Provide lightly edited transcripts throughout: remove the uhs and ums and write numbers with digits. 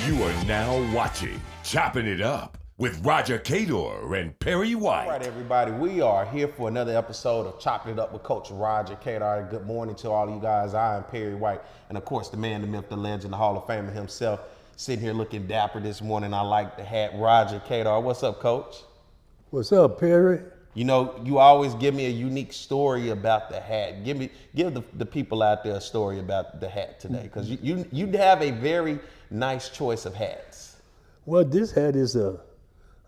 You are now watching Chopping It Up with Roger Cador and Perry White. All right, everybody, we are here for another episode of Chopping It Up with Coach Roger Cador. Good morning to all of you guys. I am Perry White, and of course, the man, the myth, the legend, the Hall of Famer himself, sitting here looking dapper this morning. I like the hat, Roger Cador. What's up, Coach? What's up, Perry? You know, you always give me a unique story about the hat. Give the people out there a story about the hat today, because you have a very nice choice of hats. Well, this hat is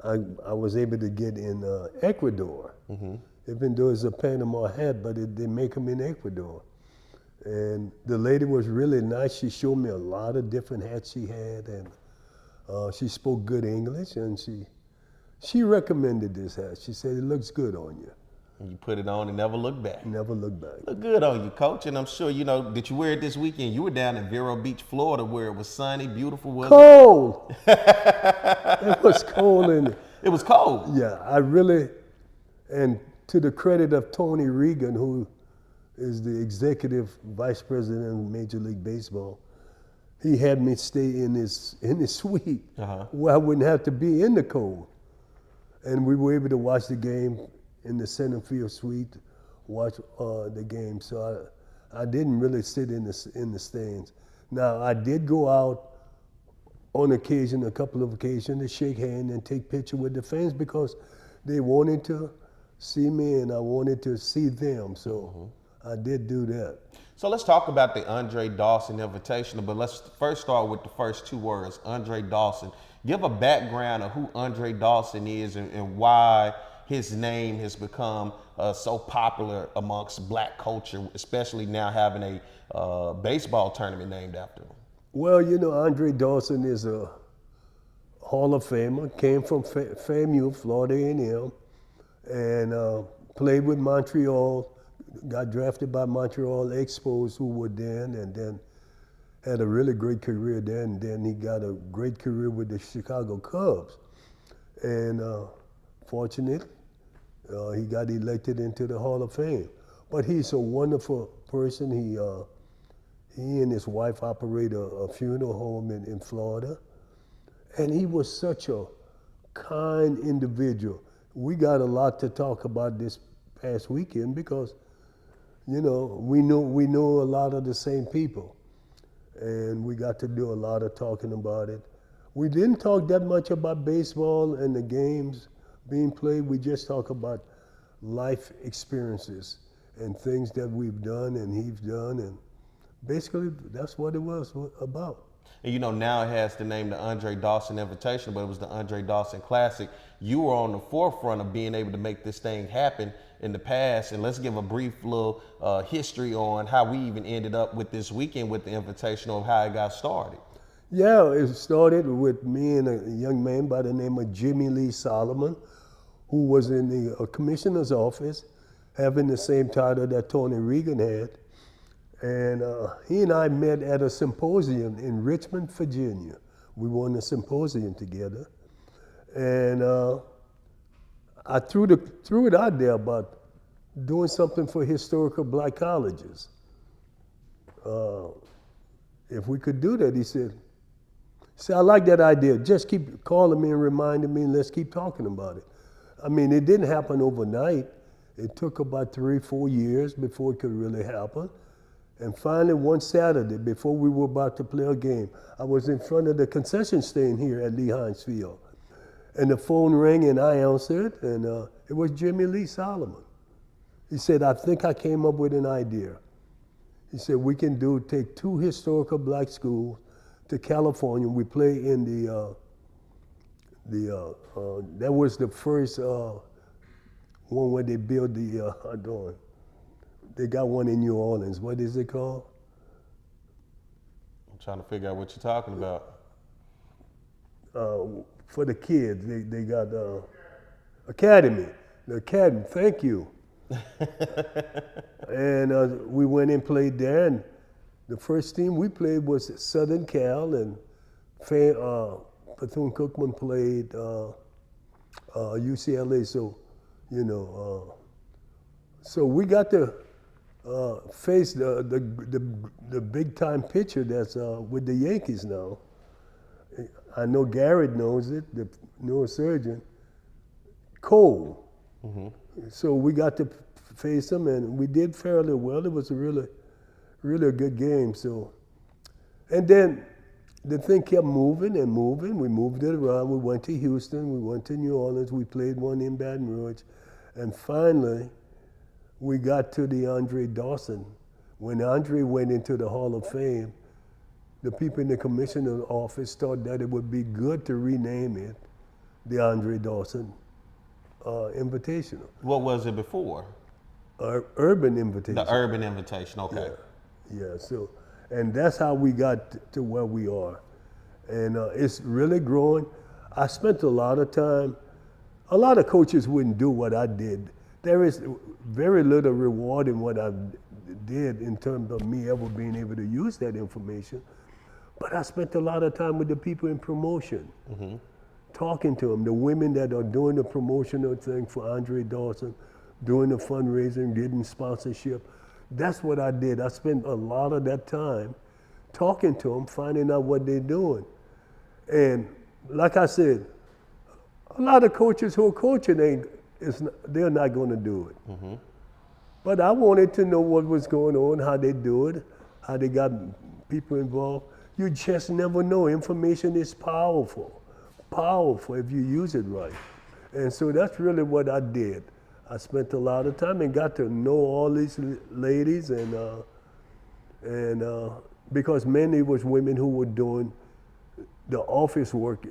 I was able to get in Ecuador. Mm-hmm. Even though it's a Panama hat, but they make them in Ecuador. And the lady was really nice. She showed me a lot of different hats she had, and she spoke good English, and she recommended this hat. She said, it looks good on you. And you put it on and never look back. Never look back. Look good on you, Coach. And I'm sure, did you wear it this weekend? You were down in Vero Beach, Florida, where it was sunny, beautiful. Cold! It was cold in it. It was cold. Yeah, and to the credit of Tony Regan, who is the executive vice president of Major League Baseball, he had me stay in his suite where I wouldn't have to be in the cold. And we were able to watch the game in the center field suite, watch the game. So I didn't really sit in the stands. Now, I did go out on occasion, a couple of occasions, to shake hands and take pictures with the fans because they wanted to see me and I wanted to see them. So I did do that. So let's talk about the Andre Dawson Invitational, but let's first start with the first two words, Andre Dawson. Give a background of who Andre Dawson is and why his name has become so popular amongst black culture, especially now having a baseball tournament named after him. Well, Andre Dawson is a Hall of Famer, came from FAMU, Florida A&M, and played with Montreal, got drafted by Montreal Expos, who were then, and then had a really great career there, and then he got a great career with the Chicago Cubs. And fortunately, he got elected into the Hall of Fame. But he's a wonderful person. He and his wife operate a funeral home in Florida. And he was such a kind individual. We got a lot to talk about this past weekend because, we know a lot of the same people. And we got to do a lot of talking about it. We didn't talk that much about baseball and the games being played. We just talk about life experiences and things that we've done and he's done. And basically, that's what it was about. And now it has the name the Andre Dawson Invitational, but it was the Andre Dawson Classic. You were on the forefront of being able to make this thing happen in the past. And let's give a brief little history on how we even ended up with this weekend with the Invitational, of how it got started. Yeah, it started with me and a young man by the name of Jimmy Lee Solomon, who was in the commissioner's office, having the same title that Tony Regan had. And he and I met at a symposium in Richmond, Virginia. We were on a symposium together. And I threw it out there about doing something for historical black colleges. If we could do that, he said, I like that idea. Just keep calling me and reminding me, and let's keep talking about it. I mean, it didn't happen overnight. It took about 3-4 years before it could really happen. And finally, one Saturday, before we were about to play a game, I was in front of the concession stand here at Lee Hines Field. And the phone rang and I answered, and it was Jimmy Lee Solomon. He said, I think I came up with an idea. He said, we can take 2 historical black schools to California. We play in that was the first one where they built they got one in New Orleans. What is it called? I'm trying to figure out what you're talking about. For the kids, they got Academy. The Academy, thank you. And we went and played there, and the first team we played was Southern Cal, and Bethune-Cookman played UCLA. So, so we got to face the big time pitcher that's with the Yankees now. I know Garrett knows it, the neurosurgeon, cold. So we got to face him, and we did fairly well. It was a really a good game. So, and then the thing kept moving and moving. We moved it around. We went to Houston. We went to New Orleans. We played one in Baton Rouge, and finally, we got to the Andre Dawson. When Andre went into the Hall of Fame, the people in the commissioner's office thought that it would be good to rename it the Andre Dawson Invitational. What was it before? Urban Invitational. The Urban Invitation, okay. Yeah, so, and that's how we got to where we are. And it's really growing. I spent a lot of time, a lot of coaches wouldn't do what I did. There is very little reward in what I did in terms of me ever being able to use that information. But I spent a lot of time with the people in promotion, talking to them, the women that are doing the promotional thing for Andre Dawson, doing the fundraising, getting sponsorship. That's what I did. I spent a lot of that time talking to them, finding out what they're doing. And like I said, a lot of coaches who are coaching, they're not going to do it. But I wanted to know what was going on, how they do it, how they got people involved. You just never know. Information is powerful if you use it right. And so that's really what I did. I spent a lot of time and got to know all these ladies, and because mainly it was women who were doing the office work,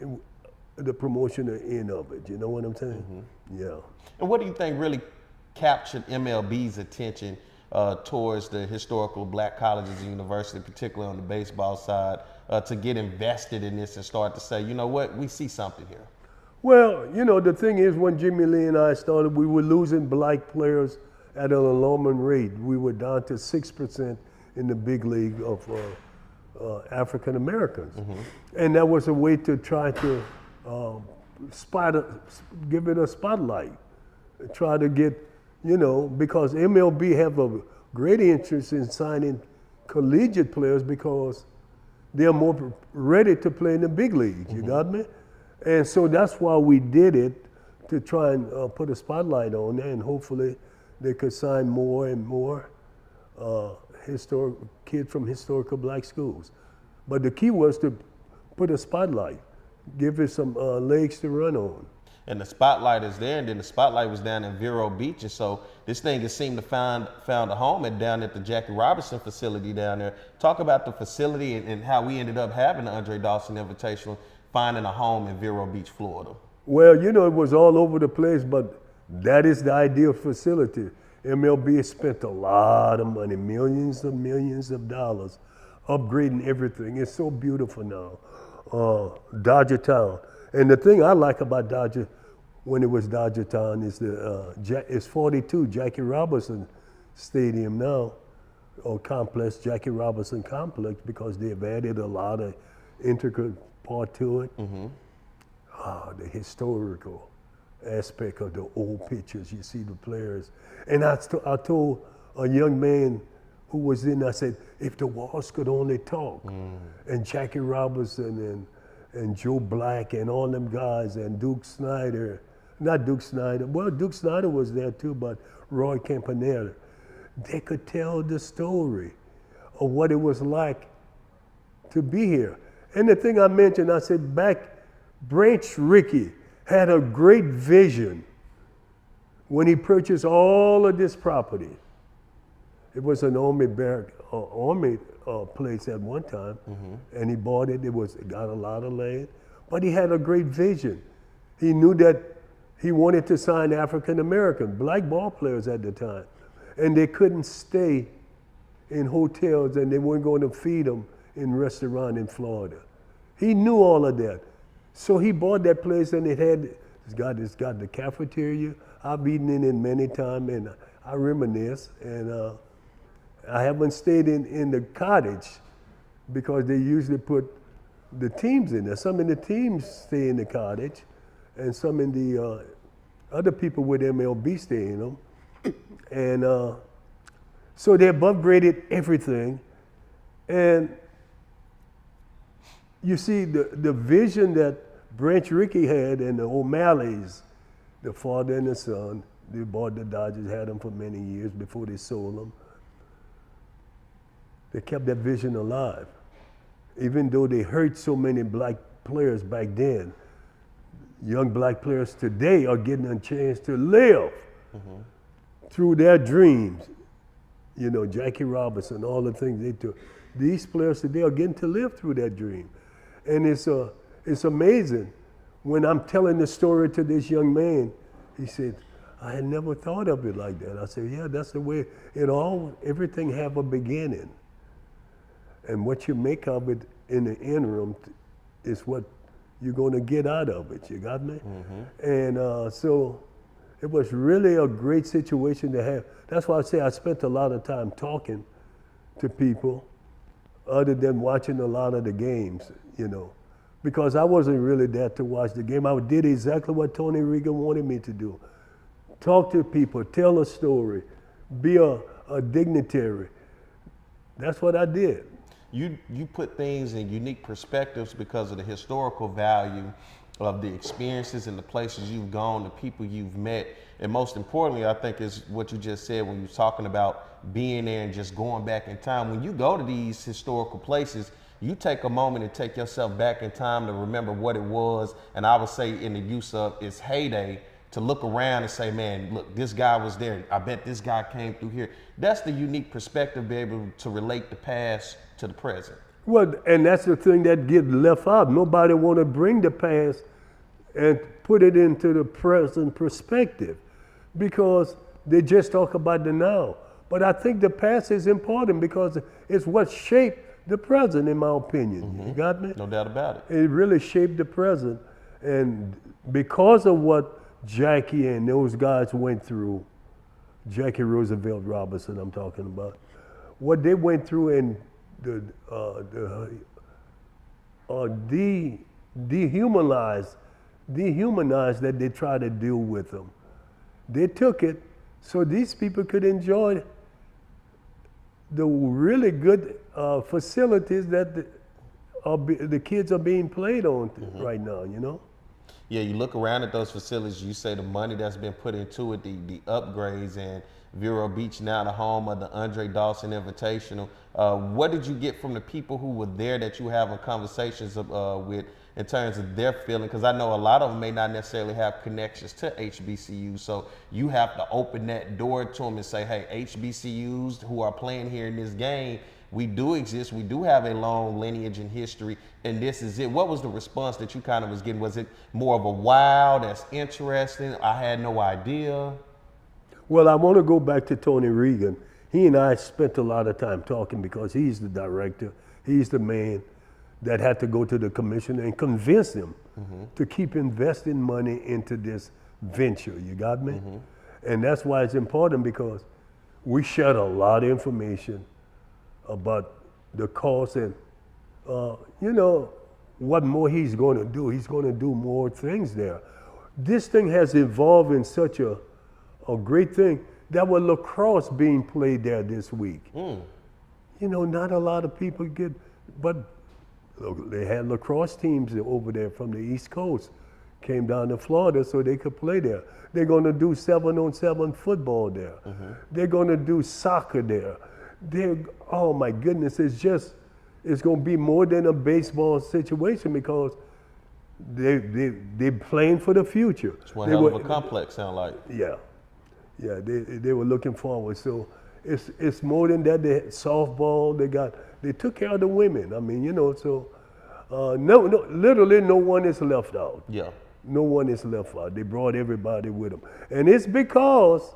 the promotional end of it. You know what I'm saying? Yeah. And what do you think really captured MLB's attention towards the historical black colleges and universities, particularly on the baseball side, to get invested in this and start to say, you know what, we see something here? Well, you know, the thing is, when Jimmy Lee and I started, we were losing black players at an alarming rate. We were down to 6% in the big league of African Americans. And that was a way to try to give it a spotlight, try to get, you know, because MLB have a great interest in signing collegiate players because they're more ready to play in the big league, you got me? And so that's why we did it, to try and put a spotlight on it, and hopefully they could sign more and more kids from historical black schools. But the key was to put a spotlight, give it some legs to run on. And the spotlight is there, and then the spotlight was down in Vero Beach, and so this thing has seemed to found a home down at the Jackie Robinson facility down there. Talk about the facility and how we ended up having the Andre Dawson Invitational, finding a home in Vero Beach, Florida. Well, you know, it was all over the place, but that is the ideal facility. MLB has spent a lot of money, millions of dollars, upgrading everything. It's so beautiful now. Dodger Town. And the thing I like about Dodger, when it was Dodger Town, is it's 42 Jackie Robinson Stadium now, or complex, Jackie Robinson Complex, because they've added a lot of intricate part to it. The historical aspect of the old pictures, you see the players. And I told a young man who was in, I said, if the walls could only talk. And Jackie Robinson and Joe Black and all them guys, and Duke Snyder, not Duke Snyder, well, Duke Snyder was there too, but Roy Campanella. They could tell the story of what it was like to be here. And the thing I mentioned, I said Branch Rickey had a great vision when he purchased all of this property. It was an army place at one time, and he bought it. It got a lot of land, but he had a great vision. He knew that he wanted to sign African American, black ball players at the time, and they couldn't stay in hotels, and they weren't going to feed them in restaurant in Florida. He knew all of that, so he bought that place, and it's got the cafeteria. I've eaten in it many times, and I reminisce, and I haven't stayed in the cottage because they usually put the teams in there. Some of the teams stay in the cottage, and some in the other people with MLB stay in them. And so they've upgraded everything. And you see the vision that Branch Rickey had and the O'Malley's, the father and the son, they bought the Dodgers, had them for many years before they sold them. They kept that vision alive. Even though they hurt so many black players back then, young black players today are getting a chance to live through their dreams. You know, Jackie Robinson, all the things they took. These players today are getting to live through that dream. And it's amazing. When I'm telling the story to this young man, he said, I had never thought of it like that. I said, yeah, that's the way everything have a beginning. And what you make of it in the interim is what you're going to get out of it. You got me? And so it was really a great situation to have. That's why I say I spent a lot of time talking to people other than watching a lot of the games, you know, because I wasn't really there to watch the game. I did exactly what Tony Reagan wanted me to do. Talk to people, tell a story, be a dignitary. That's what I did. You put things in unique perspectives because of the historical value of the experiences and the places you've gone, the people you've met, and most importantly, I think is what you just said when you were talking about being there and just going back in time. When you go to these historical places, you take a moment and take yourself back in time to remember what it was, and I would say in the use of its heyday, to look around and say, man, look, this guy was there. I bet this guy came through here. That's the unique perspective, be able to relate the past to the present. Well, and that's the thing that gets left out. Nobody want to bring the past and put it into the present perspective because they just talk about the now. But I think the past is important because it's what shaped the present, in my opinion. You got me? No doubt about it. It really shaped the present. And because of what Jackie and those guys went through, Jackie Roosevelt Robinson I'm talking about, what they went through and dehumanized that they tried to deal with them. They took it so these people could enjoy the really good facilities that the kids are being played on right now, you know? Yeah, you look around at those facilities, you say the money that's been put into it, the upgrades, and Vero Beach now the home of the Andre Dawson Invitational. What did you get from the people who were there that you were having conversations with in terms of their feeling? Because I know a lot of them may not necessarily have connections to HBCUs, so you have to open that door to them and say, hey, HBCUs who are playing here in this game, we do exist, we do have a long lineage and history, and this is it. What was the response that you kind of was getting? Was it more of a wow, that's interesting, I had no idea? Well, I want to go back to Tony Reagan. He and I spent a lot of time talking because he's the director. He's the man that had to go to the commissioner and convince him to keep investing money into this venture. You got me? And that's why it's important because we shared a lot of information about the cost and, you know, what more he's going to do. He's going to do more things there. This thing has evolved in such a great thing. There was lacrosse being played there this week. You know, not a lot of people get, but they had lacrosse teams over there from the East Coast, came down to Florida so they could play there. They're going to do 7-on-7 football there. They're going to do soccer there. Oh my goodness, it's going to be more than a baseball situation because they're playing for the future. It's one hell of a complex, sound like. Yeah, they were looking forward. So it's more than that. They had softball. They took care of the women. I mean, you know, so literally no one is left out. Yeah. No one is left out. They brought everybody with them, and it's because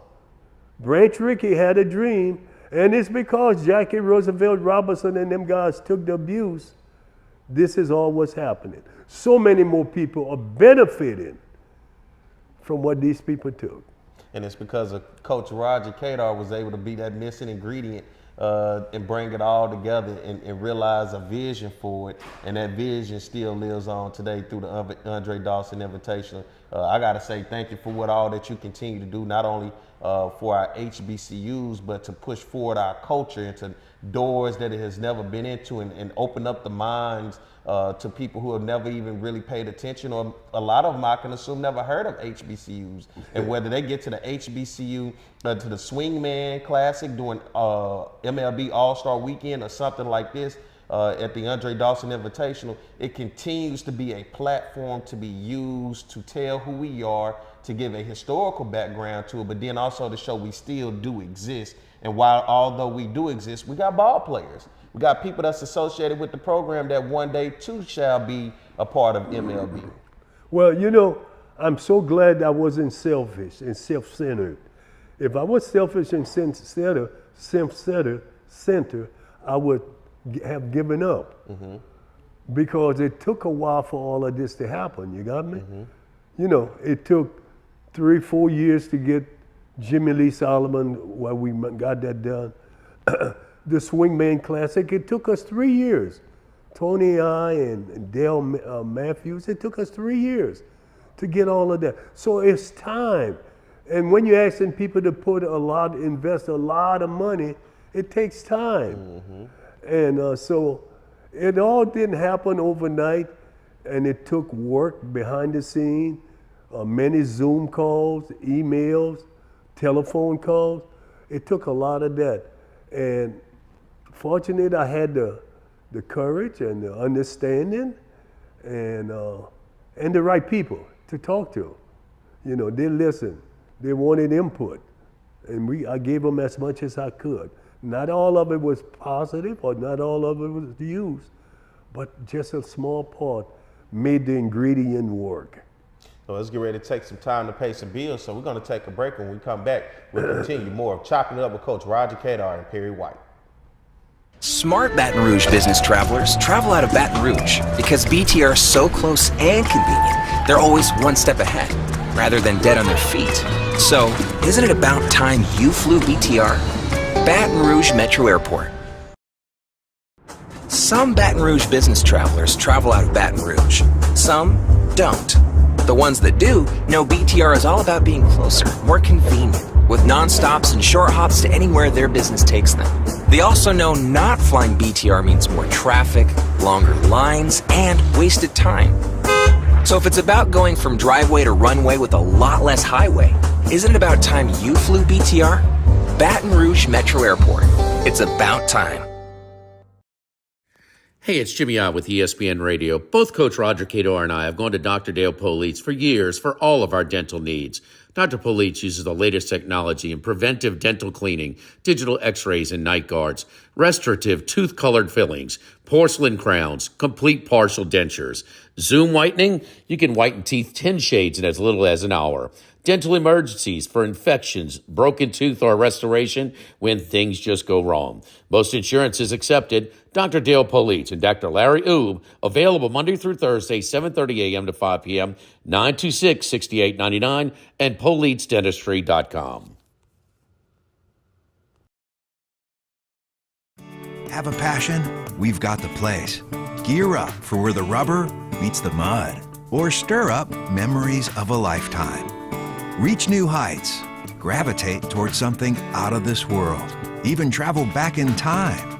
Branch Rickey had a dream. And it's because Jackie Roosevelt Robinson and them guys took the abuse. This is all what's happening. So many more people are benefiting from what these people took. And it's because of Coach Roger Cador was able to be that missing ingredient and bring it all together and realize a vision for it. And that vision still lives on today through the Andre Dawson Invitational. I got to say thank you for all that you continue to do, not only for our HBCUs, but to push forward our culture into doors that it has never been into, and open up the minds to people who have never even really paid attention, or a lot of them I can assume never heard of HBCUs. And whether they get to the HBCU, to the Swingman Classic during MLB All-Star Weekend or something like this, at the Andre Dawson Invitational, it continues to be a platform to be used to tell who we are, to give a historical background to it, but then also to show we still do exist. And while although we do exist, we got ball players. We got people that's associated with the program that one day too shall be a part of MLB. Well, you know, I'm so glad I wasn't selfish and self-centered. If I was selfish and self-centered, I would have given up. Mm-hmm. Because it took a while for all of this to happen, you got me? Mm-hmm. You know, it took 3-4 years to get Jimmy Lee Solomon, while we got that done. The Swingman Classic, it took us 3 years. Tony I and Dale Matthews, it took us 3 years to get all of that. So it's time. And when you're asking people to invest a lot of money, it takes time. Mm-hmm. And so it all didn't happen overnight, and it took work behind the scene, many Zoom calls, emails, telephone calls. It took a lot of that. And fortunately, I had the courage and the understanding and the right people to talk to. You know, they listened. They wanted input. And I gave them as much as I could. Not all of it was positive, or not all of it was used, but just a small part made the ingredient work. So let's get ready to take some time to pay some bills. So we're going to take a break. When we come back, we'll continue more of Chopping It Up with Coach Roger Cador and Perry White. Smart Baton Rouge business travelers travel out of Baton Rouge because BTR is so close and convenient. They're always one step ahead, rather than dead on their feet. So, isn't it about time you flew BTR? Baton Rouge Metro Airport. Some Baton Rouge business travelers travel out of Baton Rouge. Some don't. The ones that do know BTR is all about being closer, more convenient, with non-stops and short hops to anywhere their business takes them. They also know not flying BTR means more traffic, longer lines, and wasted time. So if it's about going from driveway to runway with a lot less highway, isn't it about time you flew BTR? Baton Rouge Metro Airport. It's about time. Hey, it's Jimmy Ott with ESPN Radio. Both Coach Roger Cador and I have gone to Dr. Dale Politz for years for all of our dental needs. Dr. Politz uses the latest technology in preventive dental cleaning, digital x-rays and night guards, restorative tooth-colored fillings, porcelain crowns, complete partial dentures. Zoom whitening, you can whiten teeth 10 shades in as little as an hour. Dental emergencies for infections, broken tooth, or restoration when things just go wrong. Most insurance is accepted. Dr. Dale Politz and Dr. Larry Oob, available Monday through Thursday, 7:30 a.m. to 5 p.m., 926-6899, and PolitzDentistry.com. Have a passion? We've got the place. Gear up for where the rubber meets the mud, or stir up memories of a lifetime. Reach new heights, gravitate towards something out of this world, even travel back in time.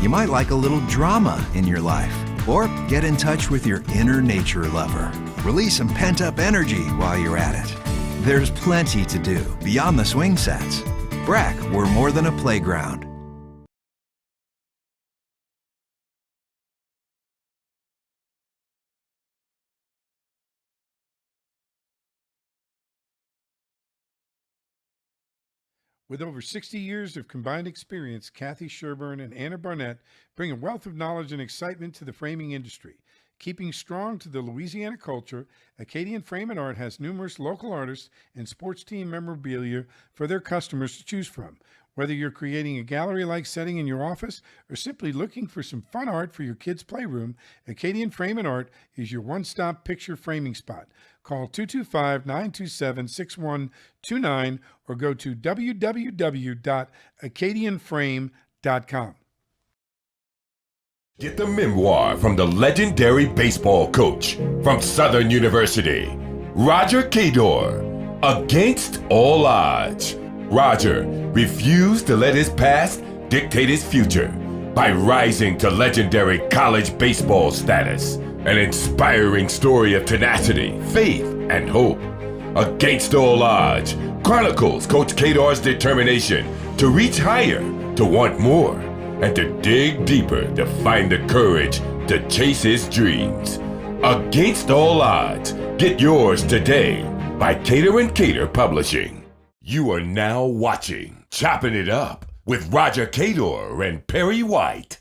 You might like a little drama in your life, or get in touch with your inner nature lover. Release some pent-up energy while you're at it. There's plenty to do beyond the swing sets. BRAC, we're more than a playground. With over 60 years of combined experience, Kathy Sherburne and Anna Barnett bring a wealth of knowledge and excitement to the framing industry. Keeping strong to the Louisiana culture, Acadian Frame and Art has numerous local artists and sports team memorabilia for their customers to choose from. Whether you're creating a gallery-like setting in your office or simply looking for some fun art for your kids' playroom, Acadian Frame and Art is your one-stop picture framing spot. Call 225-927-6129 or go to www.acadianframe.com. Get the memoir from the legendary baseball coach from Southern University, Roger Cador. Against all odds, Roger refused to let his past dictate his future by rising to legendary college baseball status. An inspiring story of tenacity, faith, and hope. Against all odds chronicles Coach Cador's determination to reach higher, to want more, and to dig deeper to find the courage to chase his dreams. Against all odds, get yours today by Cador and Cador Publishing. You are now watching Chopping It Up with Roger Cador and Perry White.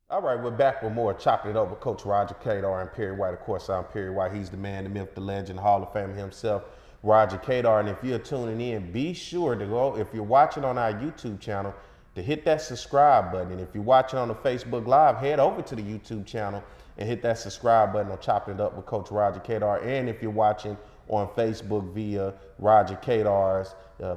All right, we're back with more Chopping It Up with Coach Roger Cador and Perry White. Of course, I'm Perry White. He's the man, the myth, the legend, Hall of Famer himself, Roger Cador. And if you're tuning in, be sure to go, if you're watching on our YouTube channel, to hit that subscribe button. And if you're watching on the Facebook Live, head over to the YouTube channel and hit that subscribe button on Chopping It Up with Coach Roger Cador. And if you're watching on Facebook via Roger Cador's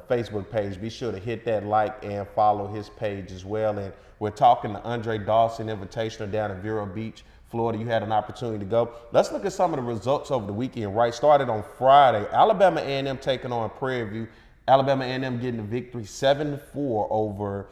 Facebook page, be sure to hit that like and follow his page as well. And we're talking the Andre Dawson Invitational down in Vero Beach, Florida. You had an opportunity to go. Let's look at some of the results over the weekend, right? Started on Friday, Alabama A&M taking on Prairie View. Alabama A&M getting the victory 7-4 over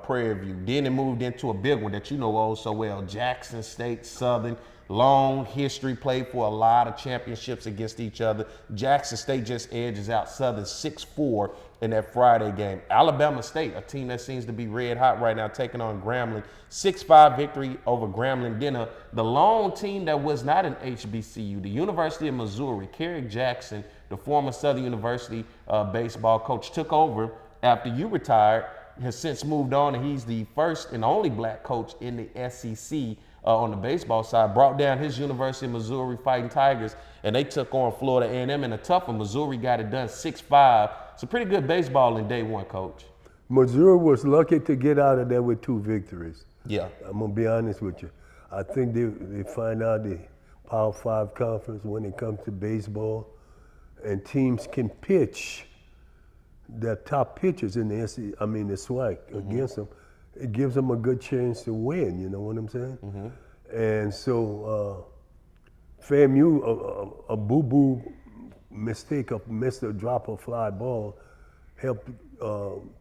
Prairie View. Then it moved into a big one that you know oh so well, Jackson State Southern. Long history, played for a lot of championships against each other. Jackson State just edges out Southern 6-4 in that Friday game. Alabama State, a team that seems to be red hot right now, taking on Grambling. 6-5 victory over Grambling. Then the lone team that was not an HBCU, the University of Missouri, Kerry Jackson, the former Southern University baseball coach, took over after you retired, has since moved on, and he's the first and only black coach in the SEC on the baseball side. Brought down his University of Missouri Fighting Tigers, and they took on Florida A&M in a tough one. Missouri got it done 6-5. It's a pretty good baseball in day one, Coach. Missouri was lucky to get out of there with 2 victories. Yeah. I'm going to be honest with you. I think they find out the Power 5 conference when it comes to baseball, and teams can pitch their top pitchers in the the SWAC against them. It gives them a good chance to win, you know what I'm saying? And so FAMU, a boo-boo mistake of missed a drop of fly ball, helped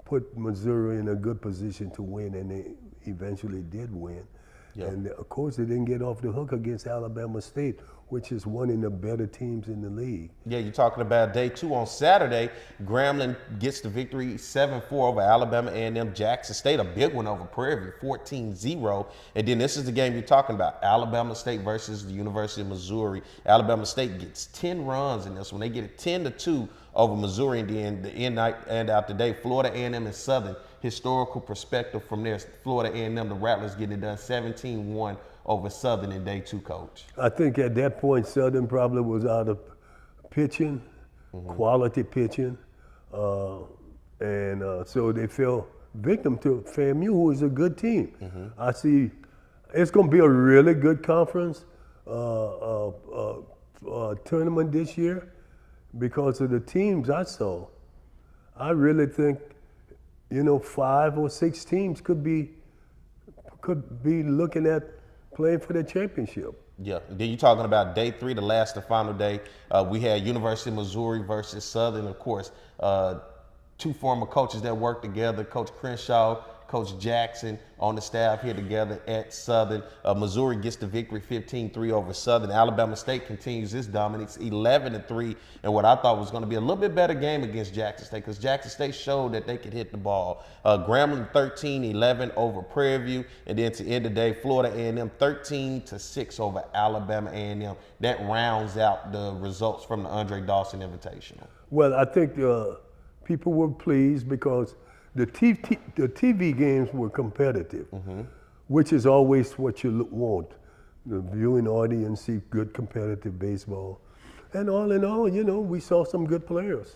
put Missouri in a good position to win, and they eventually did win. Yep. And of course, they didn't get off the hook against Alabama State, which is one of the better teams in the league. Yeah, you're talking about day 2 on Saturday. Grambling gets the victory 7-4 over Alabama A&M. Jackson State, a big one over Prairie View, 14-0. And then this is the game you're talking about, Alabama State versus the University of Missouri. Alabama State gets 10 runs in this one. They get it 10-2 over Missouri, and then the end out the day, Florida A&M and Southern. Historical perspective from there, Florida A&M, the Rattlers getting it done 17-1 over Southern in day 2, Coach. I think at that point, Southern probably was out of pitching, quality pitching, and so they fell victim to FAMU, who is a good team. I see it's going to be a really good conference tournament this year because of the teams I saw. I really think, 5 or 6 teams could be looking at playing for the championship. Yeah, then you're talking about day 3, the last and final day. We had University of Missouri versus Southern, of course. 2 former coaches that worked together, Coach Crenshaw, Coach Jackson on the staff here together at Southern. Missouri gets the victory 15-3 over Southern. Alabama State continues its dominance 11-3, and what I thought was going to be a little bit better game against Jackson State, because Jackson State showed that they could hit the ball. Grambling 13-11 over Prairie View, and then to end the day, Florida A&M 13-6 over Alabama A&M. That rounds out the results from the Andre Dawson Invitational. Well, I think people were pleased because the TV games were competitive, which is always what you want. The viewing audience see good competitive baseball. And all in all, we saw some good players.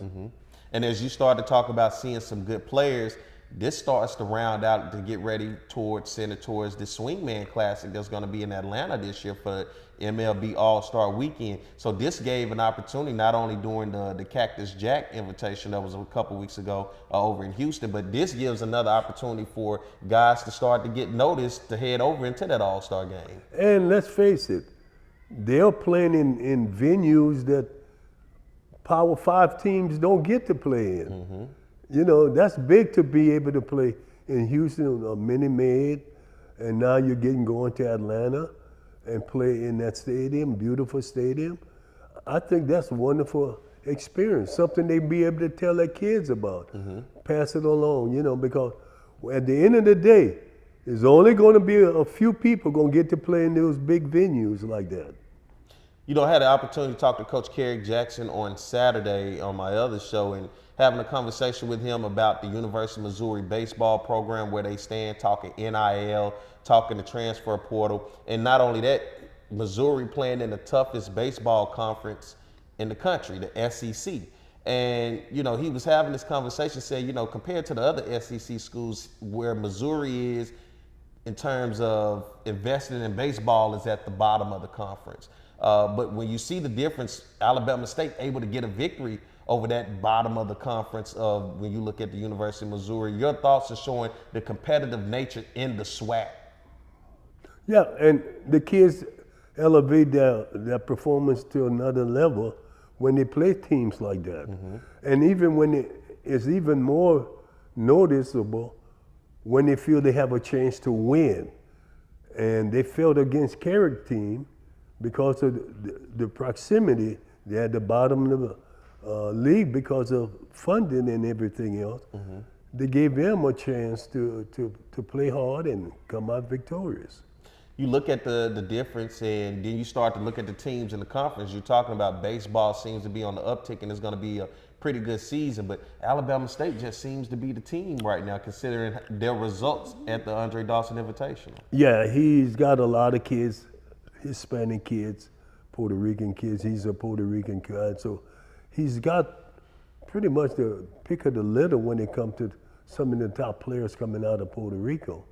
And as you start to talk about seeing some good players, this starts to round out to get ready towards the Swingman Classic that's going to be in Atlanta this year for MLB All-Star Weekend. So this gave an opportunity not only during the Cactus Jack invitation that was a couple weeks ago over in Houston, but this gives another opportunity for guys to start to get noticed to head over into that All-Star game. And let's face it, they're playing in venues that Power 5 teams don't get to play in. You know, that's big to be able to play in Houston or Minute Maid, and now you're going to Atlanta and play in that stadium, beautiful stadium. I think that's a wonderful experience, something they be able to tell their kids about, pass it along, you know, because at the end of the day, there's only going to be a few people going to get to play in those big venues like that. You know, I had the opportunity to talk to Coach Kerry Jackson on Saturday on my other show, and having a conversation with him about the University of Missouri baseball program, where they stand, talking NIL, talking the transfer portal. And not only that, Missouri playing in the toughest baseball conference in the country, the SEC. And, you know, he was having this conversation, saying, you know, compared to the other SEC schools, where Missouri is in terms of investing in baseball is at the bottom of the conference. But when you see the difference, Alabama State able to get a victory over that bottom of the conference of when you look at the University of Missouri. Your thoughts are showing the competitive nature in the SWAC. Yeah, and the kids elevate their performance to another level when they play teams like that. And even when it's even more noticeable when they feel they have a chance to win. And they failed against Carrick team because of the proximity. They're at the bottom of the league because of funding and everything else. They gave them a chance to play hard and come out victorious. You look at the difference, and then you start to look at the teams in the conference. You're talking about baseball seems to be on the uptick, and it's going to be a pretty good season. But Alabama State just seems to be the team right now, considering their results at the Andre Dawson Invitational. Yeah, he's got a lot of kids, Hispanic kids, Puerto Rican kids. He's a Puerto Rican kid, so he's got pretty much the pick of the litter when it comes to some of the top players coming out of Puerto Rico.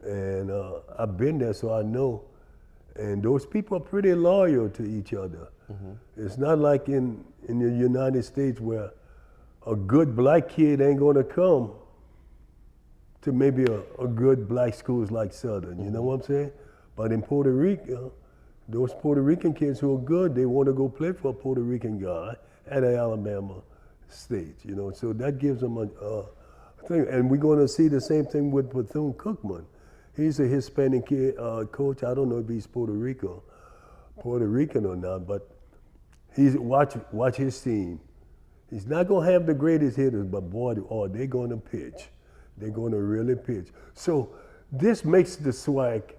And I've been there, so I know. And those people are pretty loyal to each other. It's not like in the United States where a good black kid ain't gonna come to maybe a good black schools like Southern, you know what I'm saying? But in Puerto Rico, those Puerto Rican kids who are good, they want to go play for a Puerto Rican guy at Alabama State, you know? So that gives them a thing. And we're gonna see the same thing with Bethune-Cookman. He's a Hispanic kid, coach. I don't know if he's Puerto Rican or not, but he's watch his team. He's not gonna have the greatest hitters, but boy, they're gonna pitch. They're gonna really pitch. So this makes the SWAC.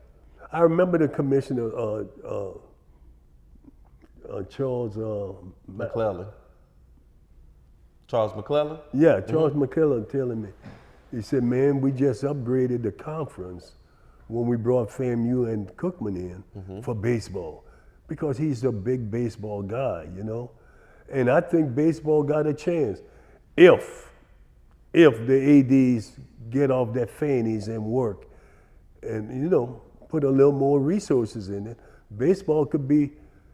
I remember the commissioner, Charles McClellan. Charles McClellan? Yeah, Charles McClellan telling me. He said, man, we just upgraded the conference when we brought FAMU and Cookman in for baseball, because he's a big baseball guy, you know? And I think baseball got a chance if the ADs get off their fannies and work and, you know, put a little more resources in it. Baseball could be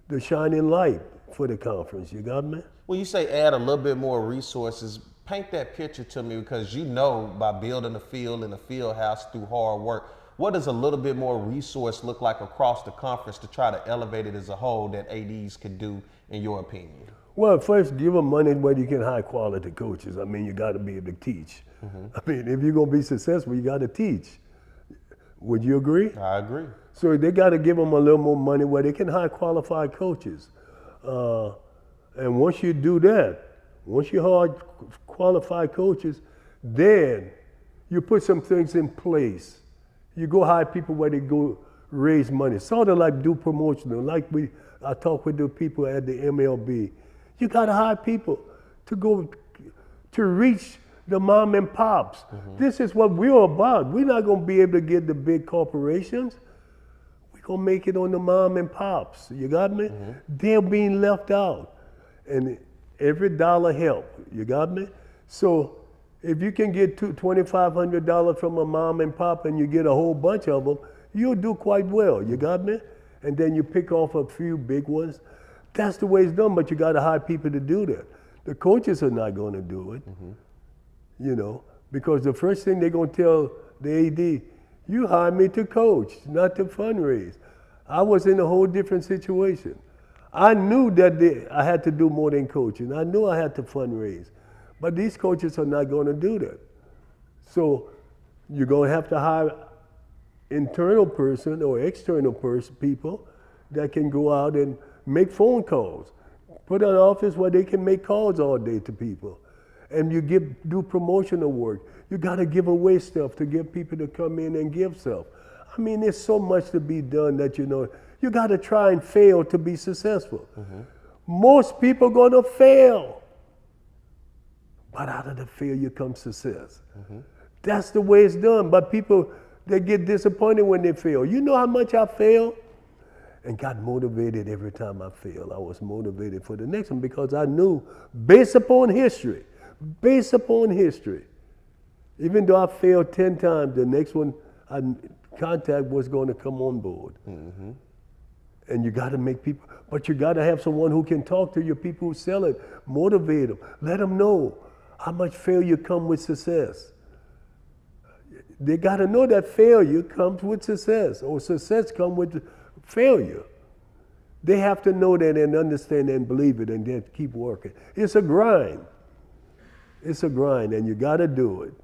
the shining light for the conference, you got me? When you say add a little bit more resources, paint that picture to me, because you know by building a field and a field house through hard work, what does a little bit more resource look like across the conference to try to elevate it as a whole that ADs could do, in your opinion? Well, first, give them money where you get high quality coaches. I mean, you got to be able to teach. I mean, if you're going to be successful, you got to teach. Would you agree? I agree. So they got to give them a little more money where they can hire qualified coaches. And once you do that, once you hire qualified coaches, then you put some things in place. You go hire people where they go raise money, sort of like do promotional, like I talk with the people at the MLB. You got to hire people to go to reach the mom and pops. This is what we're about. We're not going to be able to get the big corporations. We're going to make it on the mom and pops. You got me? They're being left out. And every dollar help. You got me? So if you can get $2,500 from a mom and pop and you get a whole bunch of them, you'll do quite well. You got me? And then you pick off a few big ones. That's the way it's done, but you got to hire people to do that. The coaches are not going to do it, you know, because the first thing they're going to tell the AD, you hired me to coach, not to fundraise. I was in a whole different situation. I knew that I had to do more than coaching. I knew I had to fundraise. But these coaches are not going to do that. So you're going to have to hire internal person or external people that can go out and make phone calls. Put an office where they can make calls all day to people. And you do promotional work. You got to give away stuff to get people to come in and give stuff. I mean, there's so much to be done that you got to try and fail to be successful. Most people going to fail. But out of the failure comes success. That's the way it's done. But people, they get disappointed when they fail. You know how much I failed? And got motivated every time I failed. I was motivated for the next one because I knew, based upon history, even though I failed 10 times, the next one contact was going to come on board. And you got to make people, but you got to have someone who can talk to your people who sell it, motivate them, let them know how much failure comes with success. They got to know that failure comes with success, or success comes with failure. They have to know that and understand and believe it and then keep working. It's a grind. It's a grind, and you got to do it.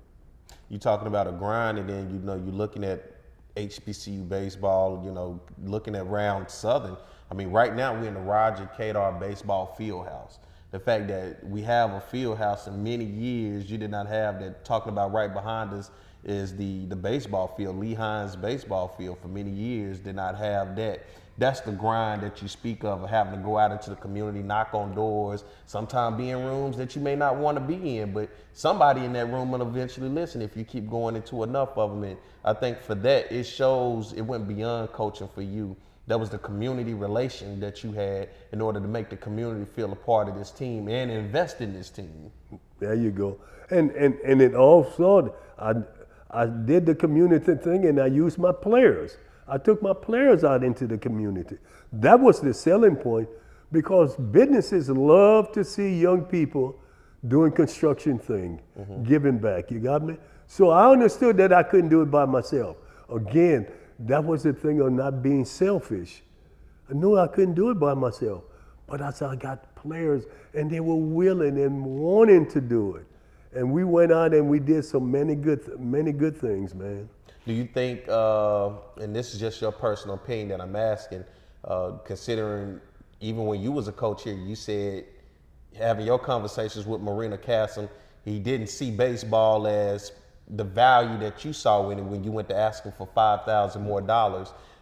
You talking about a grind, and then you're looking at HBCU baseball, looking at Round Southern. I mean, right now we're in the Roger Cador Baseball Fieldhouse. The fact that we have a field house in many years you did not have that. Talking about right behind us is the baseball field, Lee Hines baseball field. For many years did not have that. That's the grind that you speak of having to go out into the community, knock on doors, sometimes be in rooms that you may not want to be in, but somebody in that room will eventually listen if you keep going into enough of them. And I think for that, it shows it went beyond coaching for you. That was the community relation that you had in order to make the community feel a part of this team and invest in this team. There you go. And it also, I did the community thing and I used my players. I took my players out into the community. That was the selling point because businesses love to see young people doing construction thing, giving back. You got me? So I understood that I couldn't do it by myself. Again, that was the thing of not being selfish. I knew I couldn't do it by myself, but I got players and they were willing and wanting to do it. And we went out and we did so many good things, man. Do you think, and this is just your personal opinion that I'm asking, considering even when you was a coach here, you said having your conversations with Marina Castle, he didn't see baseball as the value that you saw in it when you went to ask him for $5,000 more.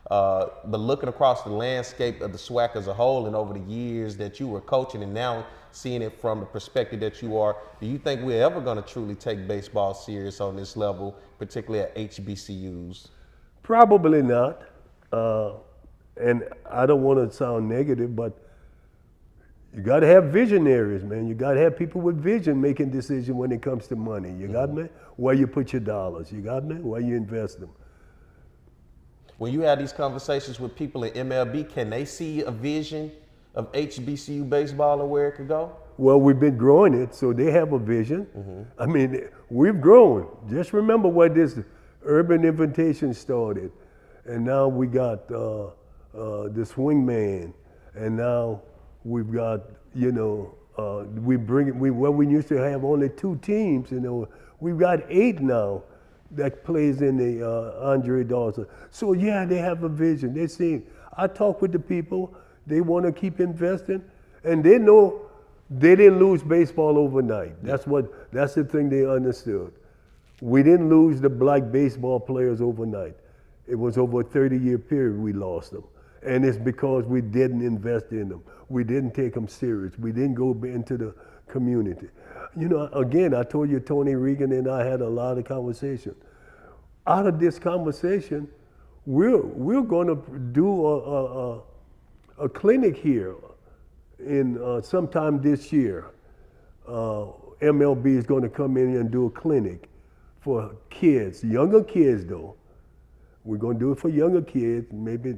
But looking across the landscape of the SWAC as a whole and over the years that you were coaching and now seeing it from the perspective that you are, do you think we're ever going to truly take baseball serious on this level, particularly at HBCUs? Probably not. And I don't want to sound negative, but you got to have visionaries, man. You got to have people with vision making decisions when it comes to money. You got me? Where you put your dollars. You got me? Where you invest them. When you have these conversations with people in MLB, can they see a vision of HBCU baseball and where it could go? Well, we've been growing it, so they have a vision. I mean, we've grown. Just remember where this Urban Invitation started. And now we got the Swingman. And now we've got, we used to have only 2 teams, we've got 8 now that plays in the Andre Dawson. So yeah, they have a vision. They see, I talk with the people, they want to keep investing, and they know they didn't lose baseball overnight. That's the thing they understood. We didn't lose the black baseball players overnight. It was over a 30-year period we lost them. And it's because we didn't invest in them. We didn't take them serious. We didn't go into the community. Again, I told you Tony Regan and I had a lot of conversation. Out of this conversation, we're going to do a clinic here in sometime this year. MLB is going to come in and do a clinic for kids, younger kids though. We're going to do it for younger kids, maybe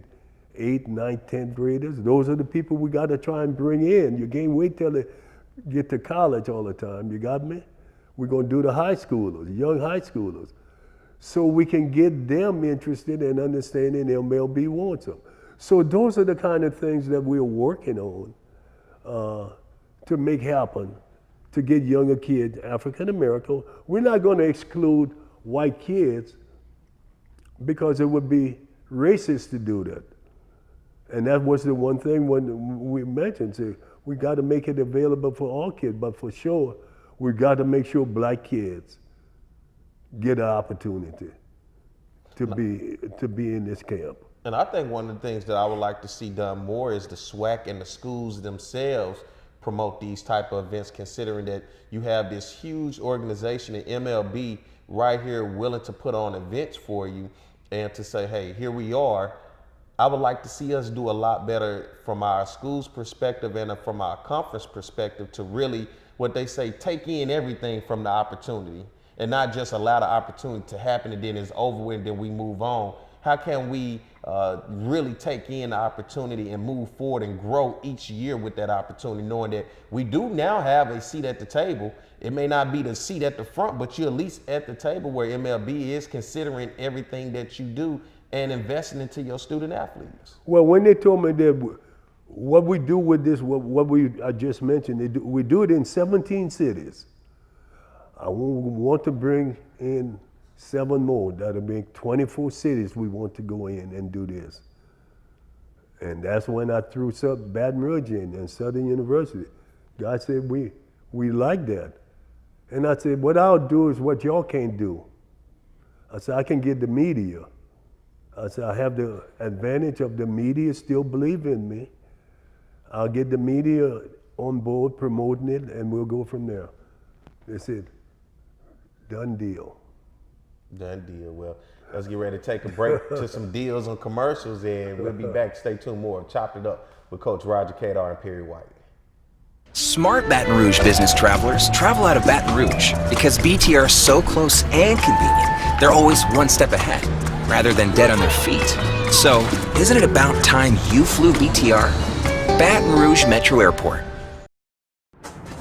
8th, 9th, 10th graders. Those are the people we got to try and bring in. You can't wait till they get to college all the time. You got me? We're going to do the high schoolers, young high schoolers, so we can get them interested in understanding MLB wants them. So those are the kind of things that we're working on to make happen, to get younger kids, African American. We're not going to exclude white kids because it would be racist to do that. And that was the one thing when we mentioned, so we got to make it available for all kids, but for sure, we got to make sure black kids get an opportunity to be in this camp. And I think one of the things that I would like to see done more is the SWAC and the schools themselves promote these type of events, considering that you have this huge organization in MLB right here willing to put on events for you and to say, hey, here we are. I would like to see us do a lot better from our school's perspective and from our conference perspective to really, what they say, take in everything from the opportunity and not just allow the opportunity to happen and then it's over with and then we move on. How can we really take in the opportunity and move forward and grow each year with that opportunity, knowing that we do now have a seat at the table. It may not be the seat at the front, but you're at least at the table where MLB is considering everything that you do and investing into your student athletes. Well, when they told me that what we do with this, I just mentioned, we do it in 17 cities. I want to bring in 7 more. That'll be 24 cities we want to go in and do this. And that's when I threw Baton Rouge in and Southern University. God said, we like that. And I said, what I'll do is what y'all can't do. I said, I can get the media. I said, I have the advantage of the media still believe in me. I'll get the media on board promoting it and we'll go from there. They said, done deal. Done deal. Well, let's get ready to take a break to some deals and commercials, and we'll be back. Stay tuned. More of Chopped It Up with Coach Roger Cador and Perry White. Smart Baton Rouge business travelers travel out of Baton Rouge because BTR is so close and convenient. They're always one step ahead, rather than dead on their feet. So, isn't it about time you flew BTR? Baton Rouge Metro Airport.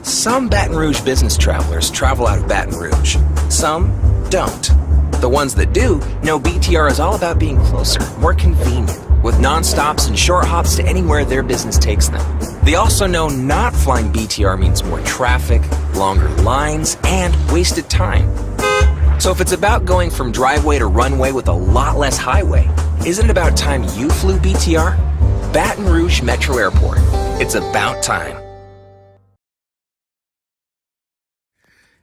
Some Baton Rouge business travelers travel out of Baton Rouge. Some don't. The ones that do know BTR is all about being closer, more convenient, with non-stops and short hops to anywhere their business takes them. They also know not flying BTR means more traffic, longer lines, and wasted time. So if it's about going from driveway to runway with a lot less highway, isn't it about time you flew BTR? Baton Rouge Metro Airport. It's about time.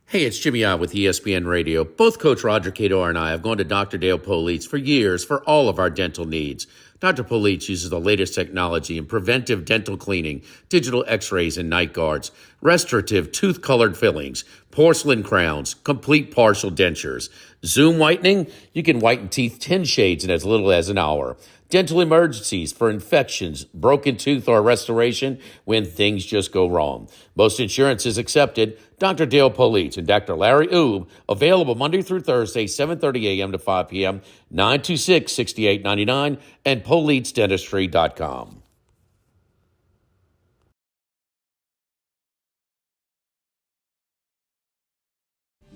Hey, it's Jimmy I with ESPN Radio. Both Coach Roger Cador and I have gone to Dr. Dale Police for years for all of our dental needs. Dr. Police uses the latest technology in preventive dental cleaning, digital x-rays and night guards, restorative tooth-colored fillings, porcelain crowns, complete partial dentures. Zoom whitening, you can whiten teeth 10 shades in as little as an hour. Dental emergencies for infections, broken tooth, or restoration when things just go wrong. Most insurance is accepted. Dr. Dale Police and Dr. Larry Oob, available Monday through Thursday, 7:30 a.m. to 5 p.m., 926-6899, and PoliceDentistry.com.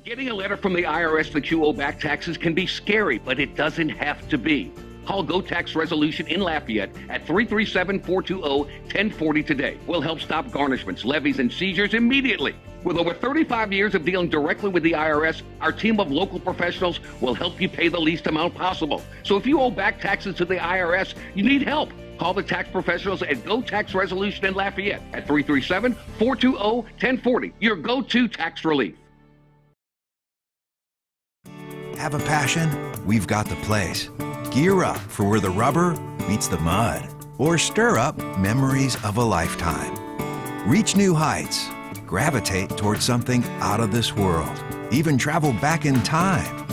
Getting a letter from the IRS that you owe back taxes can be scary, but it doesn't have to be. Call Go Tax Resolution in Lafayette at 337-420-1040 today. We'll help stop garnishments, levies, and seizures immediately. With over 35 years of dealing directly with the IRS, our team of local professionals will help you pay the least amount possible. So if you owe back taxes to the IRS, you need help. Call the tax professionals at Go Tax Resolution in Lafayette at 337-420-1040. Your go-to tax relief. Have a passion? We've got the place. Gear up for where the rubber meets the mud, or stir up memories of a lifetime. Reach new heights. Gravitate towards something out of this world. Even travel back in time.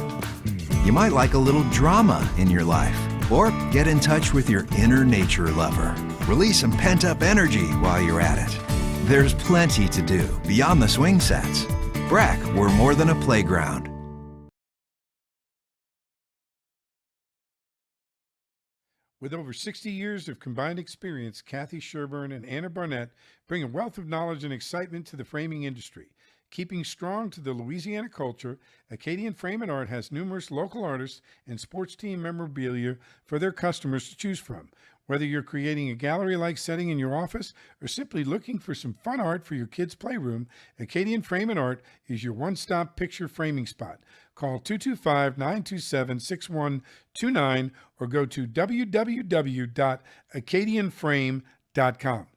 You might like a little drama in your life, or get in touch with your inner nature lover. Release some pent-up energy while you're at it. There's plenty to do beyond the swing sets. BRAC, we're more than a playground. With over 60 years of combined experience, Kathy Sherburne and Anna Barnett bring a wealth of knowledge and excitement to the framing industry. Keeping strong to the Louisiana culture, Acadian Frame and Art has numerous local artists and sports team memorabilia for their customers to choose from. Whether you're creating a gallery-like setting in your office or simply looking for some fun art for your kids' playroom, Acadian Frame and Art is your one-stop picture framing spot. Call 225-927-6129 or go to www.acadianframe.com.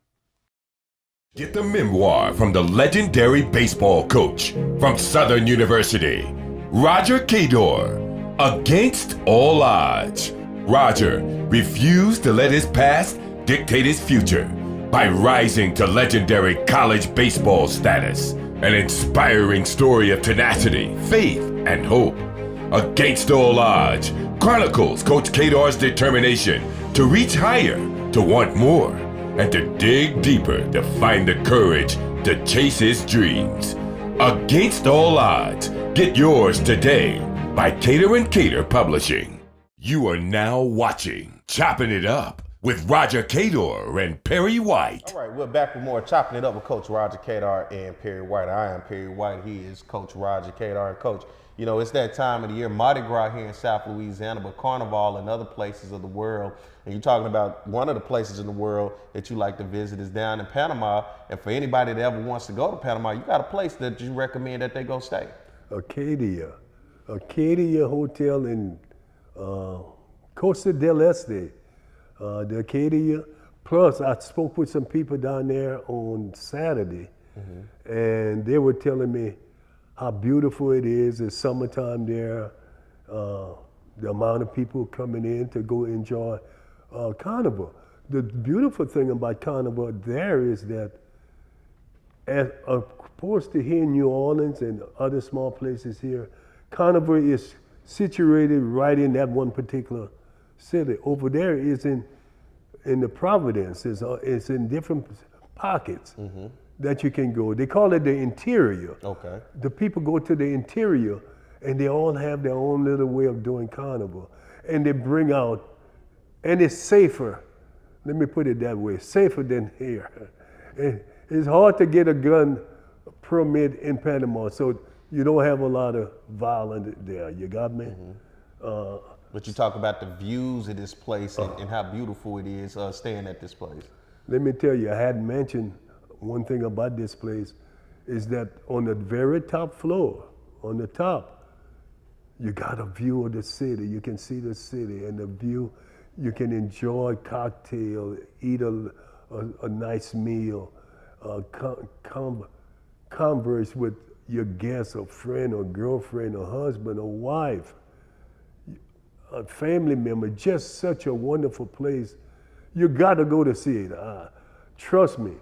Get the memoir from the legendary baseball coach from Southern University, Roger Cador, Against All Odds. Roger refused to let his past dictate his future by rising to legendary college baseball status. An inspiring story of tenacity, faith, and hope. Against All Odds chronicles Coach Cador's determination to reach higher, to want more, and to dig deeper to find the courage to chase his dreams. Against All Odds. Get yours today by Cador and Cador Publishing. You are now watching Chopping It Up with Roger Cador and Perry White. All right, we're back with more Chopping It Up with Coach Roger Cador and Perry White. I am Perry White. He is Coach Roger Cador. And Coach, you know, it's that time of the year, Mardi Gras here in South Louisiana, but Carnival and other places of the world. And you're talking about one of the places in the world that you like to visit is down in Panama. And for anybody that ever wants to go to Panama, you got a place that you recommend that they go stay. Acadia Hotel in Costa del Este, the Acadia. Plus, I spoke with some people down there on Saturday, and they were telling me how beautiful it is. It's summertime there. The amount of people coming in to go enjoy Carnival. The beautiful thing about Carnival there is that, as opposed to here in New Orleans and other small places here, Carnival is situated right in that one particular city. Over there is in the Providence. It's in different pockets that you can go. They call it the interior. Okay. The people go to the interior, and they all have their own little way of doing Carnival. And they bring out, and it's safer. Let me put it that way, safer than here. It's hard to get a gun permit in Panama, so you don't have a lot of violence there. You got me? But you talk about the views of this place and how beautiful it is staying at this place. Let me tell you, I hadn't mentioned one thing about this place is that on the very top floor, on the top, you got a view of the city. You can see the city and the view. You can enjoy cocktail, eat a nice meal, converse with your guest, or friend, or girlfriend, or husband, or wife, a family member. Just such a wonderful place. You got to go to see it. Trust me.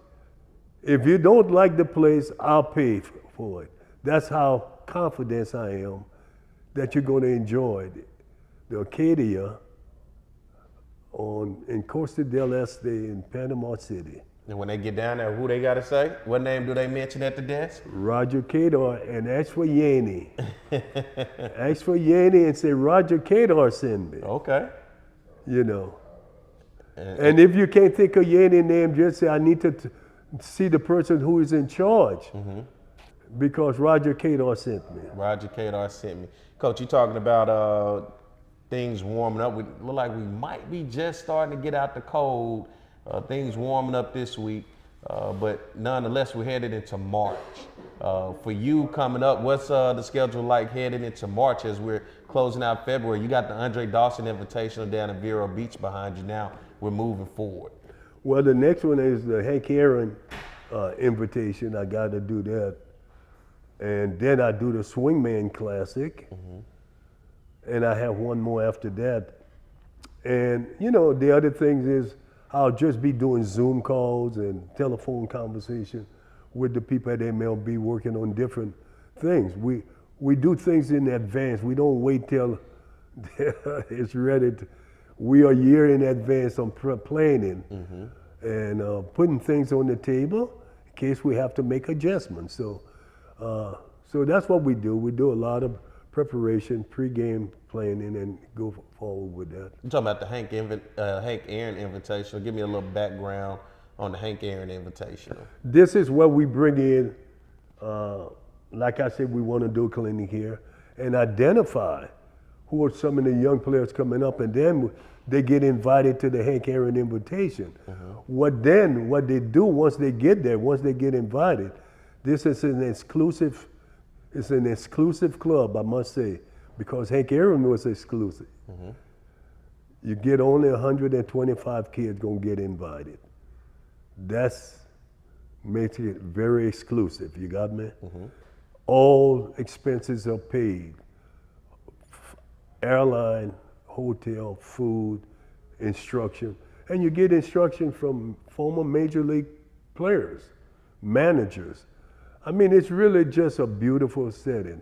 If you don't like the place, I'll pay for it. That's how confident I am that you're going to enjoy it. The Acadia in Costa del Este in Panama City. And when they get down there, who they got to say? What name do they mention at the desk? Roger Cador, and ask for Yanni. Ask for Yanni and say, Roger Cador send me. Okay. You know. And if you can't think of Yanni's name, just say, I need to see the person who is in charge. Because Roger Cador sent me. Roger Cador sent me. Coach, you talking about things warming up. We look like we might be just starting to get out the cold. Things warming up this week, but nonetheless, we're headed into March. For you coming up, what's the schedule like heading into March as we're closing out February? You got the Andre Dawson Invitational down in Vero Beach behind you now. We're moving forward. Well, the next one is the Hank Aaron invitation. I got to do that. And then I do the Swingman Classic. And I have one more after that. And, you know, the other things is, I'll just be doing Zoom calls and telephone conversation with the people at MLB working on different things. We do things in advance. We don't wait till it's ready. We are a year in advance on planning and putting things on the table in case we have to make adjustments. So that's what we do. We do a lot of preparation, pre-game planning, and go forward with that. You're talking about the Hank Aaron Invitational. Give me a little background on the Hank Aaron Invitational. This is what we bring in. Like I said, we want to do a clinic here and identify who are some of the young players coming up, and then they get invited to the Hank Aaron invitation. What they do once they get there, once they get invited, this is an exclusive club, I must say, because Hank Aaron was exclusive. You get only 125 kids gonna get invited. That's makes it very exclusive, you got me? All expenses are paid. Airline, hotel, food, instruction. And you get instruction from former major league players, managers. I mean, it's really just a beautiful setting.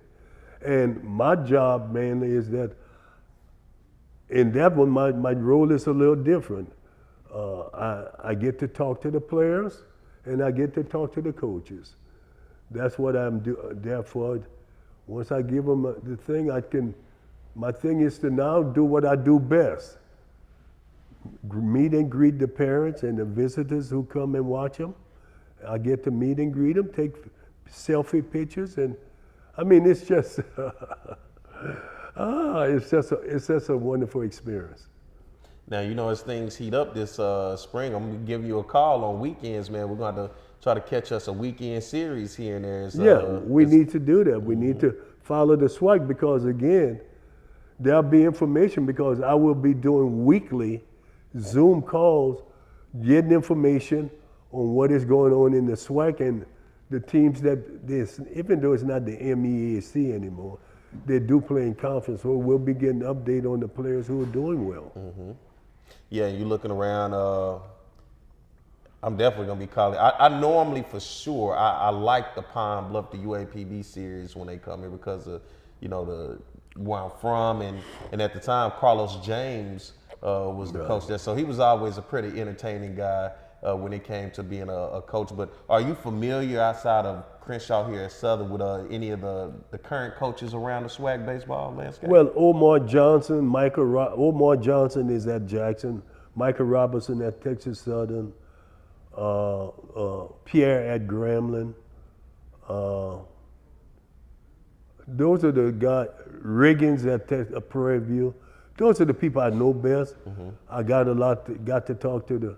And my job mainly is that in that one, my role is a little different. I get to talk to the players and I get to talk to the coaches. That's what I'm there for. Once I give them the thing, my thing is to now do what I do best. Meet and greet the parents and the visitors who come and watch them. I get to meet and greet them, take selfie pictures, and I mean, it's just, it's just a wonderful experience. Now, you know, as things heat up this spring, I'm gonna give you a call on weekends, man. We're going to try to catch us a weekend series here and there. We need to do that. We need to follow the swag because, again, there'll be information because I will be doing weekly Zoom calls, getting information on what is going on in the SWAC and the teams that, even though it's not the MEAC anymore, they do play in conference, so we'll be getting an update on the players who are doing well. Yeah, you're looking around. I'm definitely gonna be calling. I normally, for sure, I like the Pine Bluff, the UAPB series when they come here because of, you know, where I'm from, and at the time Carlos James was the coach there, so he was always a pretty entertaining guy when it came to being a coach. But are you familiar outside of Crenshaw here at Southern with any of the current coaches around the SWAC baseball landscape? Well, Omar Johnson is at Jackson, Michael Robinson at Texas Southern, Pierre at Grambling. Those are the guys, Riggins at Prairie View. Those are the people I know best. I got to talk to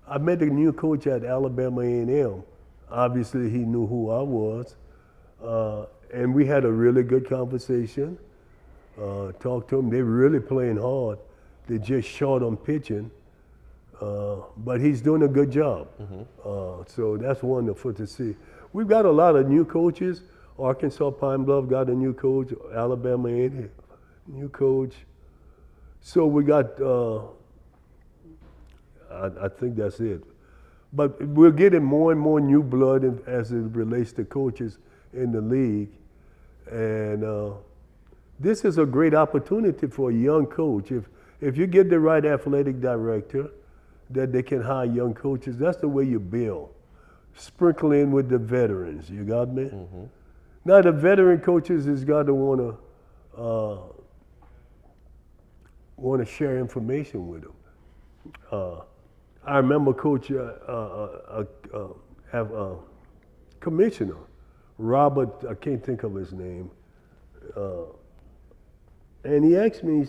I met the new coach at Alabama A&M. Obviously, he knew who I was. And we had a really good conversation. Talked to him. They're really playing hard. They're just short on pitching. But he's doing a good job. So that's wonderful to see. We've got a lot of new coaches. Arkansas Pine Bluff got a new coach. Alabama A&M, new coach. So we got, I think that's it. But we're getting more and more new blood as it relates to coaches in the league. And this is a great opportunity for a young coach. If you get the right athletic director, that they can hire young coaches, that's the way you build. Sprinkle in with the veterans, you got me? Now the veteran coaches has got to want to share information with them. I remember Coach, Commissioner Robert, I can't think of his name, and he asked me,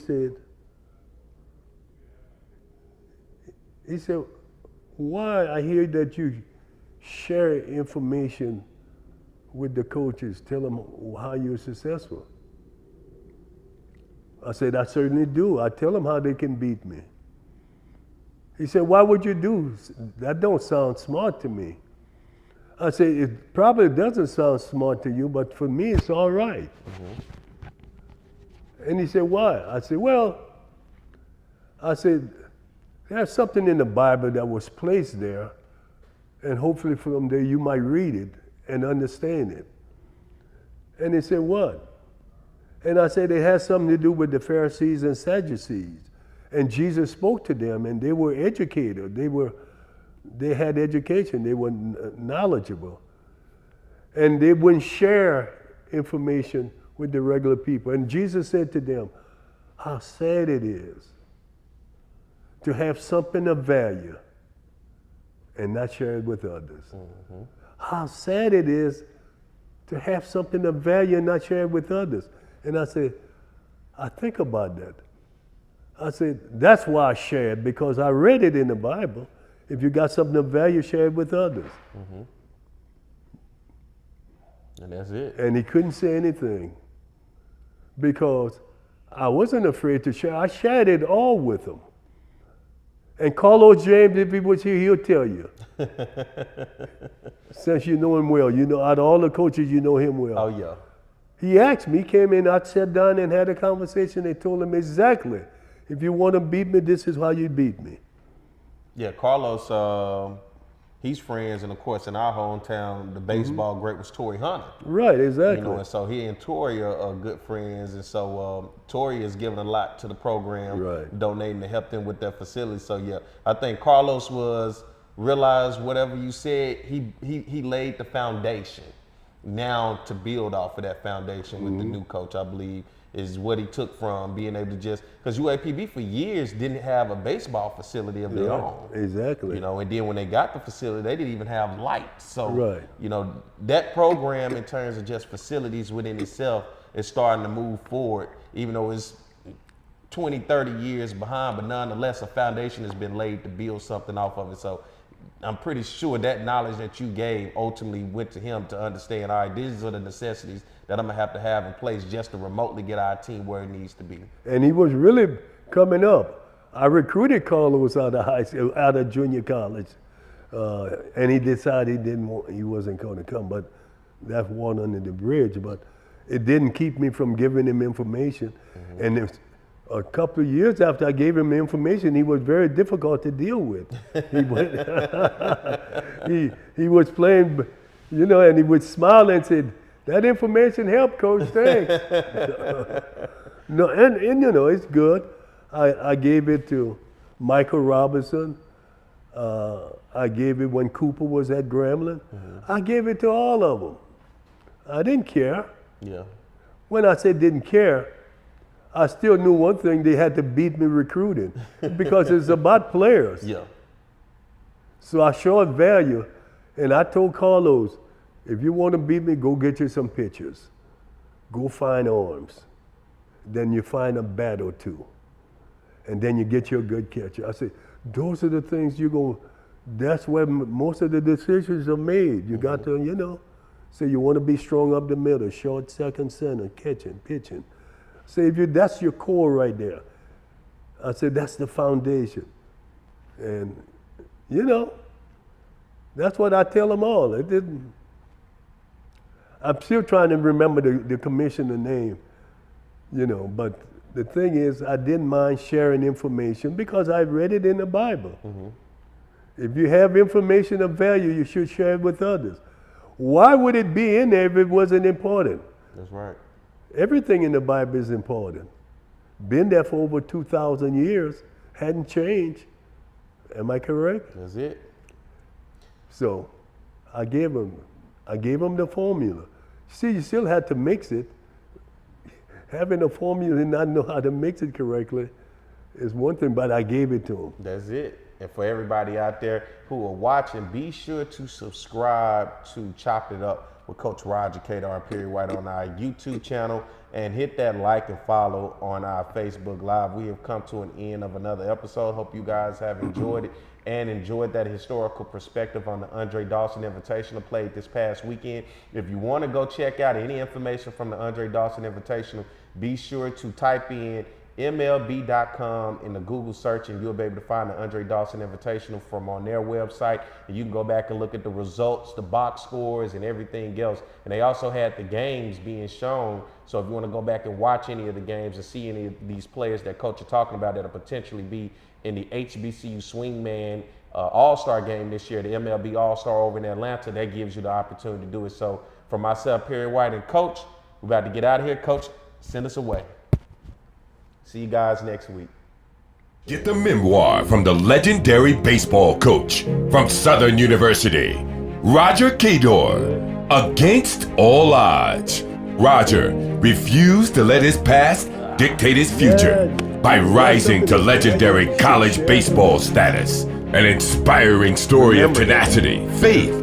he said, why I hear that you share information with the coaches, tell them how you're successful. I said, I certainly do. I tell them how they can beat me. He said, why would you do? That don't sound smart to me. I said, it probably doesn't sound smart to you, but for me, it's all right. And he said, why? I said, there's something in the Bible that was placed there, and hopefully from there you might read it and understand it. And he said, what? And I said, it has something to do with the Pharisees and Sadducees. And Jesus spoke to them, and they were educated. They had education. They were knowledgeable. And they wouldn't share information with the regular people. And Jesus said to them, how sad it is to have something of value and not share it with others. How sad it is to have something of value and not share it with others. And I said, I think about that. I said, that's why I shared, because I read it in the Bible. If you got something of value, share it with others. And that's it. And he couldn't say anything because I wasn't afraid to share. I shared it all with him. And Carlos James, if he was here, he'll tell you. Since you know him well, you know, out of all the coaches, you know him well. Oh, yeah. He asked me, he came in, I sat down and had a conversation. They told him exactly, if you want to beat me, this is how you beat me. Yeah, Carlos, he's friends, and of course, in our hometown, the baseball great was Torrey Hunter. Right, exactly. You know, and so he and Torrey are good friends, and so Torrey is giving a lot to the program, donating to help them with their facility. So yeah, I think Carlos realized whatever you said, he laid the foundation. Now to build off of that foundation with the new coach, I believe, is what he took from being able to just, because UAPB for years didn't have a baseball facility of their own. Exactly. You know, and then when they got the facility, they didn't even have lights. So, you know, that program in terms of just facilities within itself is starting to move forward, even though it's 20, 30 years behind, but nonetheless, a foundation has been laid to build something off of it. So I'm pretty sure that knowledge that you gave ultimately went to him to understand, all right, these are the necessities that I'm gonna have in place just to remotely get our team where it needs to be. And he was really coming up. I recruited Carlos out of high school, out of junior college, and he decided he wasn't going to come. But that's one under the bridge. But it didn't keep me from giving him information. And it was a couple of years after I gave him the information, he was very difficult to deal with. He was playing, you know, and he would smile and say, "That information helped, Coach, thanks." No, and you know, it's good. I gave it to Michael Robinson. I gave it when Cooper was at Grambling. I gave it to all of them. I didn't care. Yeah. When I said didn't care, I still knew one thing: they had to beat me recruiting because it's about players. Yeah. So I showed value, and I told Carlos, if you want to beat me, go get you some pitchers. Go find arms. Then you find a bat or two. And then you get your good catcher. I said, those are the things that's where most of the decisions are made. You got to, you know, say you want to be strong up the middle, short, second, center, catching, pitching. Say that's your core right there. I said, that's the foundation. And, you know, that's what I tell them all. I'm still trying to remember the commissioner name, you know, but the thing is, I didn't mind sharing information because I read it in the Bible. If you have information of value, you should share it with others. Why would it be in there if it wasn't important? That's right. Everything in the Bible is important. Been there for over 2,000 years, hadn't changed. Am I correct? That's it. So I gave him the formula. See, you still had to mix it. Having a formula and not know how to mix it correctly is one thing, but I gave it to him. That's it. And for everybody out there who are watching, be sure to subscribe to Chop It Up with Coach Roger Cador and Perry White on our YouTube channel, and hit that like and follow on our Facebook Live. We have come to an end of another episode. Hope you guys have enjoyed it and enjoyed that historical perspective on the Andre Dawson Invitational played this past weekend. If you want to go check out any information from the Andre Dawson Invitational, be sure to type in MLB.com in the Google search, and you'll be able to find the Andre Dawson Invitational from on their website. And you can go back and look at the results, the box scores, and everything else. And they also had the games being shown. So if you want to go back and watch any of the games and see any of these players that Coach are talking about that'll potentially be in the HBCU Swingman All-Star game this year, the MLB All-Star over in Atlanta, that gives you the opportunity to do it. So for myself, Perry White, and Coach, we're about to get out of here. Coach, send us away. See you guys next week. Get the memoir from the legendary baseball coach from Southern University, Roger Cador, Against All Odds. Roger refused to let his past dictate his future by rising to legendary college baseball status. An inspiring story of tenacity, faith,